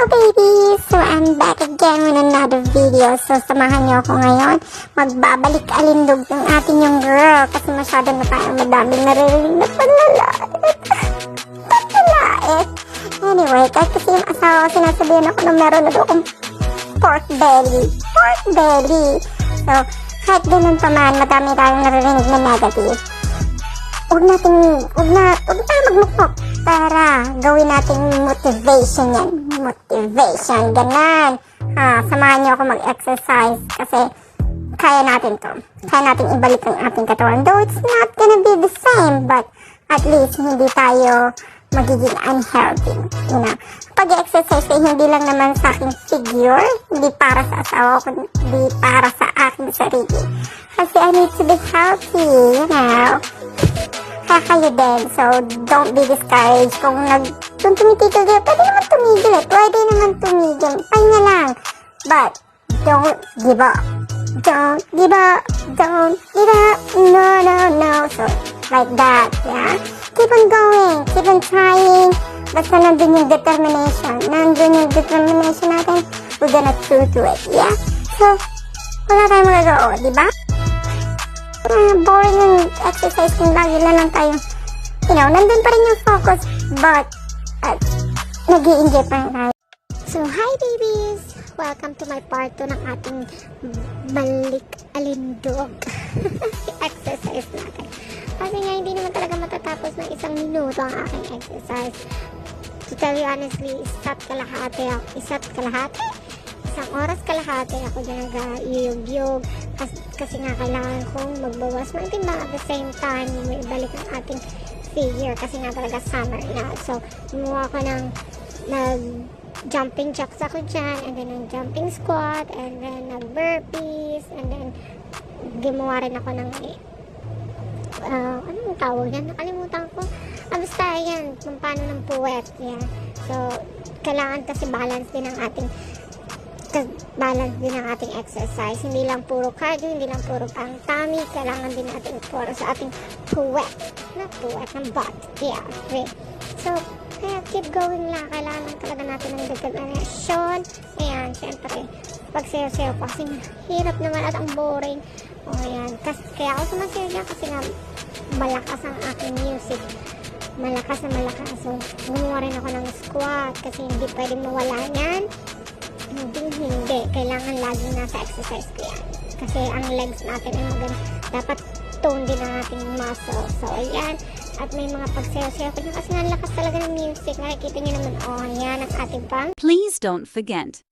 Hello babies! So I'm back again with another video. So samahan niyo ako ngayon. Magbabalik alindog ng ating yung girl. Kasi masyado na tayong madaming naririnig na panlalait. Panlalait. Anyway, kasi yung asawa ko sinasabihan ako na meron na daw akong pork belly. Pork belly. So kahit ganun pa man, madami tayong naririnig na negative. Huwag na tayo magmukmok. Tara, gawin natin motivation yan. Motivation, ganun. Samahan niyo ako mag-exercise kasi kaya natin to. Kaya natin ibalik ang ating katawan. Though it's not gonna be the same, but at least hindi tayo magiging unhealthy. You know? Pag-exercise ay hindi lang naman sa aking figure, hindi para sa asawa ko, hindi para sa aking sarili. Kasi I need to be healthy, you know. Kayo din. So, don't be discouraged. Kung tumitigil kayo, pwede naman tumigil eh. Pwede naman tumigil. Pahinga lang. But, don't give up. Don't give up. Don't give up. No, no, no. So, like that. Yeah? Keep on going. Keep on trying. Basta nandun yung determination. Nandun yung determination natin. We're gonna do it. Yeah? So, wala tayong magagawa. Diba? Boring yung exercise kung lagi na lang tayo, you know, nandun pa rin yung focus, but nag-i-enjoy pa rin tayo. So, hi babies! Welcome to my part 2 ng ating balik alindog exercise natin. Kasi nga, hindi naman talaga matatapos ng 1 minuto ang aking exercise. To tell you honestly, isa't kalahati, 1 oras kalahati ako dyan nag-iyog-yog kasi nga kailangan kong magbawas ng timbang at the same time may ibalik ang ating figure kasi nga talaga summer na. So gumawa ko ng jumping jacks ako dyan, and then ng jumping squat, and then ng burpees, and then gumawa rin ako ng anong tawag yan? Nakalimutan ko. Basta yan, kung paano ng puwet. Yeah. So kailangan kasi balance din ang ating exercise. Hindi lang puro cardio, hindi lang puro pang tummy. Kailangan din natin puro sa ating puwet. Not puwet, ng butt. Yeah, right. So, kaya keep going lang. Kailangan lang talaga natin ng determination. Ayan, syempre, pag sayo-sayo ko kasi hirap naman at ang boring. O, ayan. Kaya ako sumasayo dyan kasi nga malakas ang aking music. Malakas na malakas. So, gumawa rin ako ng squat kasi hindi pwedeng mawala yan. Hindi. Kailangan laging nasa exercise ko yan. Kasi ang legs natin ay dapat tone din ang ating muscle. So, ayan. At may mga pagsayaw-sayaw ko dyan kasi nga lakas talaga ng music. Nakikita nyo naman, ayan ang ating pang. Please don't forget